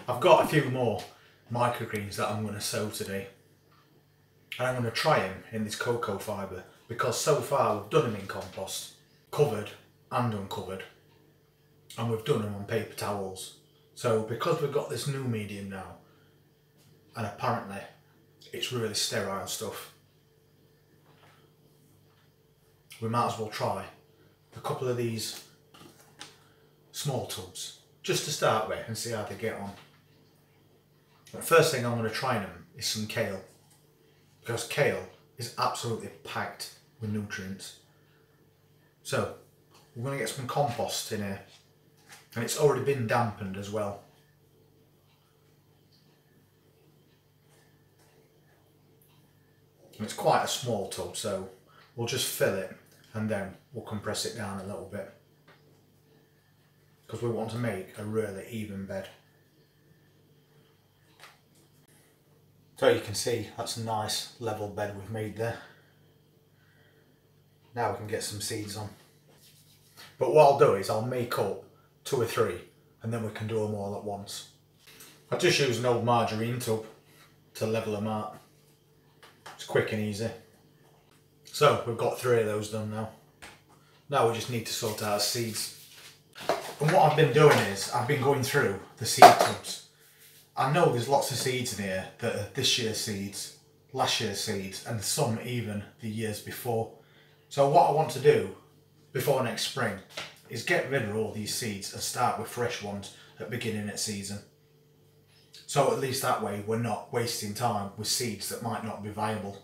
I've got a few more microgreens that I'm going to sow today, and I'm going to try them in this cocoa fibre because so far we've done them in compost, covered and uncovered, and we've done them on paper towels. So because we've got this new medium now, and apparently it's really sterile stuff, we might as well try a couple of these small tubs just to start with and see how they get on. The first thing I'm going to try them is some kale, because kale is absolutely packed with nutrients. So we're going to get some compost in here, and it's already been dampened as well. And it's quite a small tub, so we'll just fill it and then we'll compress it down a little bit, because we want to make a really even bed. So you can see that's a nice level bed we've made there. Now we can get some seeds on. But what I'll do is I'll make up 2 or 3 and then we can do them all at once. I just use an old margarine tub to level them out. It's quick and easy. So we've got 3 of those done now. Now we just need to sort out seeds. And what I've been doing is I've been going through the seed tubs. I know there's lots of seeds in here that are this year's seeds, last year's seeds, and some even the years before. So what I want to do before next spring is get rid of all these seeds and start with fresh ones at the beginning of season. So at least that way we're not wasting time with seeds that might not be viable.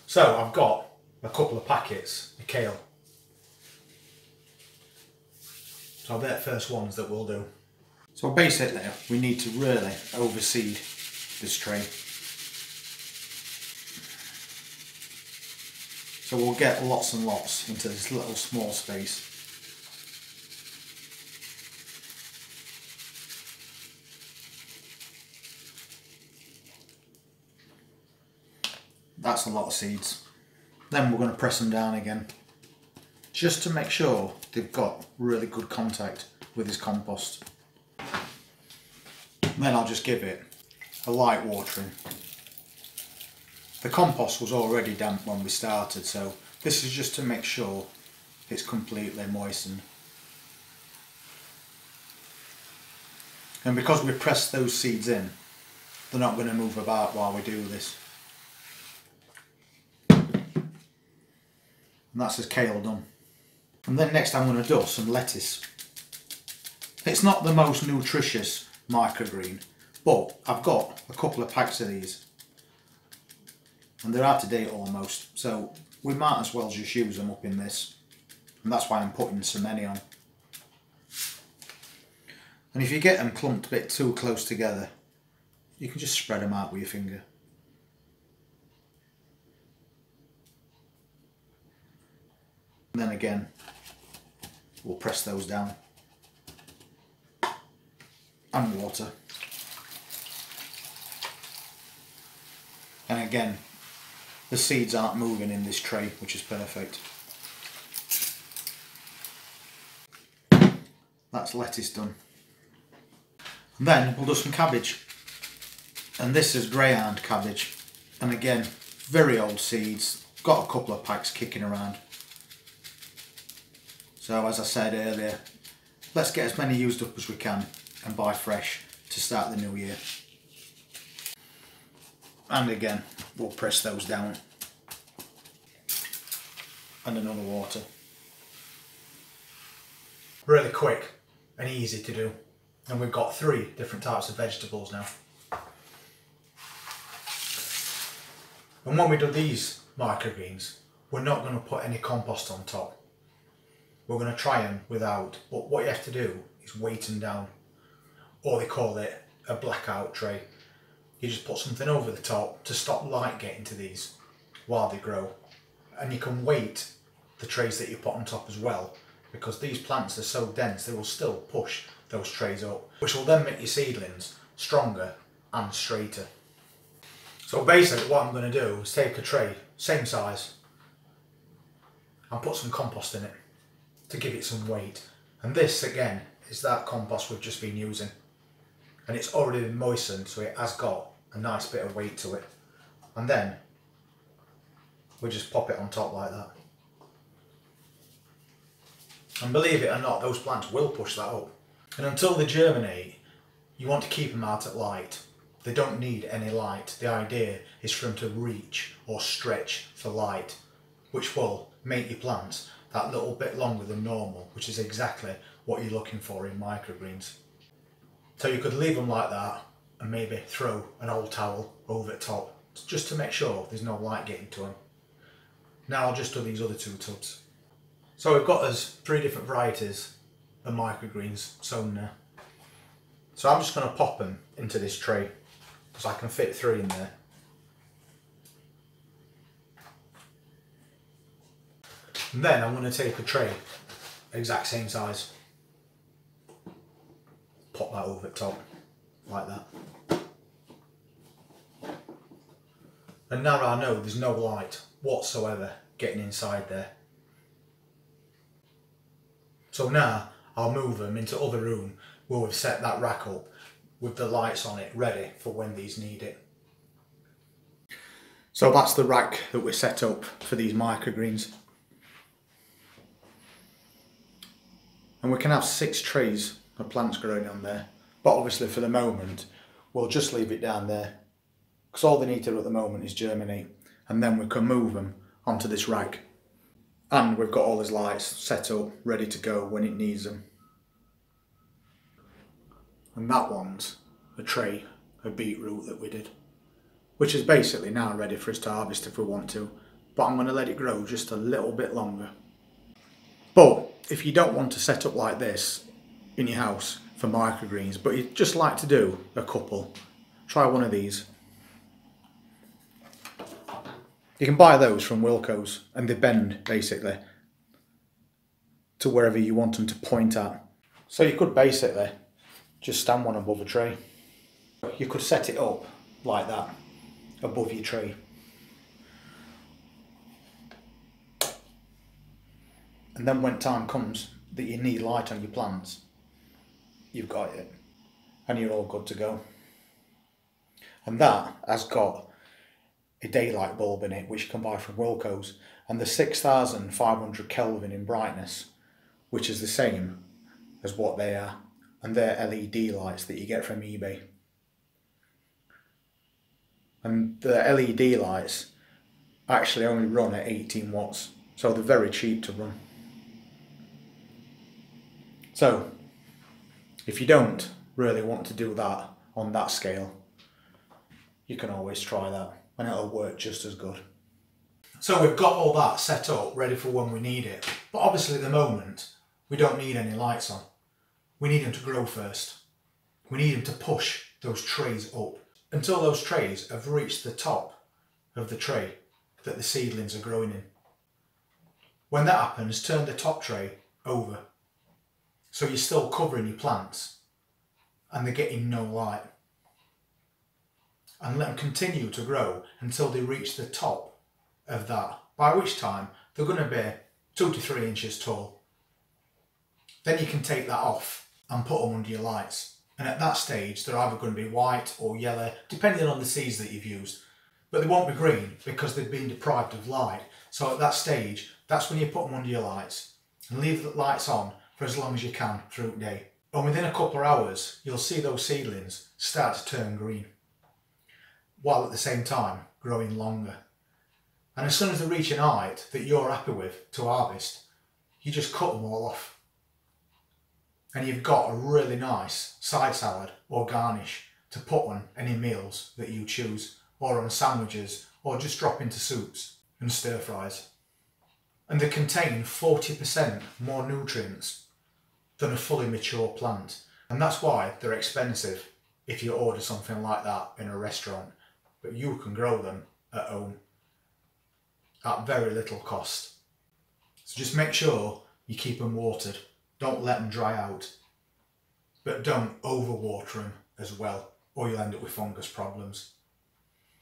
So I've got a couple of packets of kale. So they're the first ones that we'll do. So basically we need to really overseed this tray. So we'll get lots and lots into this little small space. That's a lot of seeds. Then we're going to press them down again, just to make sure they've got really good contact with this compost. And then I'll just give it a light watering. The compost was already damp when we started, so this is just to make sure it's completely moistened. And because we pressed those seeds in, they're not going to move about while we do this. And that's his kale done. And then next I'm going to do some lettuce. It's not the most nutritious microgreen, but I've got a couple of packs of these and they're out of date almost, so we might as well just use them up in this, and that's why I'm putting so many on. And if you get them clumped a bit too close together, you can just spread them out with your finger. And then again we'll press those down. And water. And again, the seeds aren't moving in this tray, which is perfect. That's lettuce done. And then we'll do some cabbage. And this is greyhound cabbage. And again, very old seeds. Got a couple of packs kicking around. So as I said earlier, let's get as many used up as we can and buy fresh to start the new year. And again, we'll press those down. And another water. Really quick and easy to do. And we've got 3 different types of vegetables now. And when we do these microgreens, we're not going to put any compost on top. We're going to try them without, but what you have to do is weight them down. Or they call it a blackout tray. You just put something over the top to stop light getting to these while they grow. And you can weight the trays that you put on top as well, because these plants are so dense they will still push those trays up, which will then make your seedlings stronger and straighter. So basically what I'm going to do is take a tray, same size, and put some compost in it to give it some weight. And this again is that compost we've just been using. and it's already been moistened, so it has got a nice bit of weight to it. And then we just pop it on top like that. And believe it or not, those plants will push that up. And until they germinate, you want to keep them out at light. They don't need any light. The idea is for them to reach or stretch for light, which will make your plants that little bit longer than normal, which is exactly what you're looking for in microgreens. So you could leave them like that and maybe throw an old towel over the top just to make sure there's no light getting to them. Now I'll just do these other 2 tubs. So we've got us 3 different varieties of microgreens sown there. So I'm just going to pop them into this tray because I can fit 3 in there. And then I'm going to take a tray, exact same size, pop that over the top like that. And now I know there's no light whatsoever getting inside there. So now I'll move them into other room where we've set that rack up with the lights on it ready for when these need it. So that's the rack that we set up for these microgreens. And we can have 6 trays of plants growing on there, but obviously for the moment we'll just leave it down there because all they need to do at the moment is germinate, and then we can move them onto this rack. And we've got all these lights set up ready to go when it needs them. And that one's a tray of beetroot that we did, which is basically now ready for us to harvest if we want to, but I'm going to let it grow just a little bit longer. But if you don't want to set up like this in your house for microgreens, but you'd just like to do a couple, try one of these. You can buy those from Wilko's and they bend basically to wherever you want them to point at. So you could basically just stand one above a tray. You could set it up like that above your tray. And then when time comes that you need light on your plants, you've got it and you're all good to go. And that has got a daylight bulb in it, which you can buy from Wilko's, and the 6500 Kelvin in brightness, which is the same as what they are, and they're LED lights that you get from eBay. And the LED lights actually only run at 18 watts, so they're very cheap to run. So if you don't really want to do that on that scale, you can always try that and it'll work just as good. So we've got all that set up ready for when we need it, but obviously at the moment we don't need any lights on. We need them to grow first. We need them to push those trays up until those trays have reached the top of the tray that the seedlings are growing in. When that happens, turn the top tray over so you're still covering your plants and they're getting no light. And let them continue to grow until they reach the top of that, by which time they're going to be 2 to 3 inches tall. Then you can take that off and put them under your lights, and at that stage they're either going to be white or yellow depending on the seeds that you've used, but they won't be green because they've been deprived of light. So at that stage, that's when you put them under your lights and leave the lights on for as long as you can through the day, and within a couple of hours you'll see those seedlings start to turn green, while at the same time growing longer. And as soon as they reach an height that you're happy with to harvest, you just cut them all off. And you've got a really nice side salad or garnish to put on any meals that you choose, or on sandwiches, or just drop into soups and stir fries. And they contain 40% more nutrients than a fully mature plant. And that's why they're expensive if you order something like that in a restaurant. But you can grow them at home at very little cost. So just make sure you keep them watered. Don't let them dry out, but don't overwater them as well, or you'll end up with fungus problems.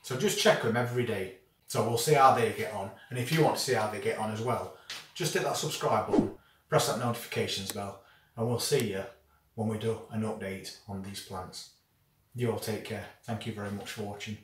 So just check them every day. So we'll see how they get on, and if you want to see how they get on as well, just hit that subscribe button, press that notifications bell, and we'll see you when we do an update on these plants. You all take care. Thank you very much for watching.